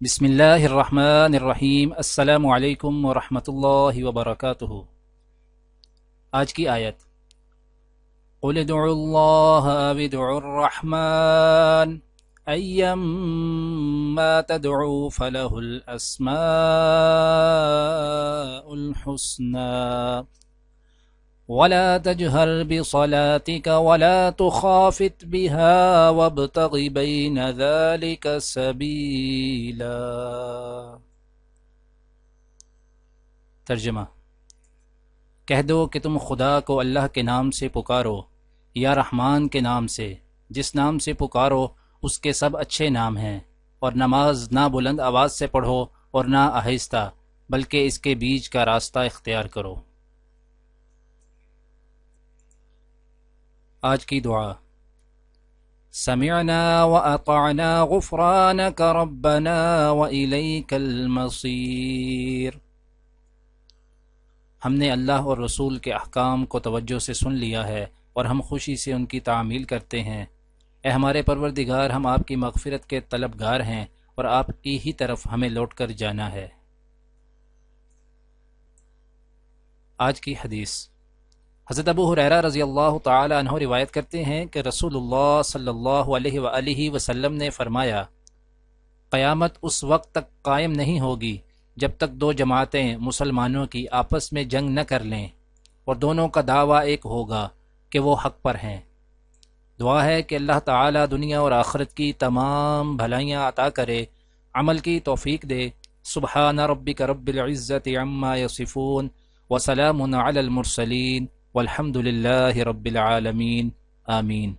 بسم اللہ الرحمن الرحیم۔ السلام علیکم ورحمۃ اللہ وبرکاتہ۔ آج کی آیت: قل ادعوا اللہ او ادعوا الرحمن ایما تدعوا فلہ الاسماء الحسنى ولا تجهر بصلاتك ولا تخافت بها وابتغ بين ذلك سبيلا۔ ترجمہ: کہہ دو کہ تم خدا کو اللہ کے نام سے پکارو یا رحمان کے نام سے، جس نام سے پکارو اس کے سب اچھے نام ہیں، اور نماز نہ بلند آواز سے پڑھو اور نہ آہستہ، بلکہ اس کے بیچ کا راستہ اختیار کرو۔ آج کی دعا: سمعنا واطعنا غفرانک ربنا والیک المصیر۔ ہم نے اللہ اور رسول کے احکام کو توجہ سے سن لیا ہے اور ہم خوشی سے ان کی تعمیل کرتے ہیں۔ اے ہمارے پروردگار، ہم آپ کی مغفرت کے طلبگار ہیں اور آپ کی ہی طرف ہمیں لوٹ کر جانا ہے۔ آج کی حدیث: حضرت ابو ہریرہ رضی اللہ تعالی عنہ روایت کرتے ہیں کہ رسول اللہ صلی اللہ علیہ وآلہ وسلم نے فرمایا، قیامت اس وقت تک قائم نہیں ہوگی جب تک دو جماعتیں مسلمانوں کی آپس میں جنگ نہ کر لیں اور دونوں کا دعویٰ ایک ہوگا کہ وہ حق پر ہیں۔ دعا ہے کہ اللہ تعالی دنیا اور آخرت کی تمام بھلائیاں عطا کرے، عمل کی توفیق دے۔ سبحان ربک رب العزت عما یصفون وسلام علی المرسلین والحمد للہ رب العالمین، آمین۔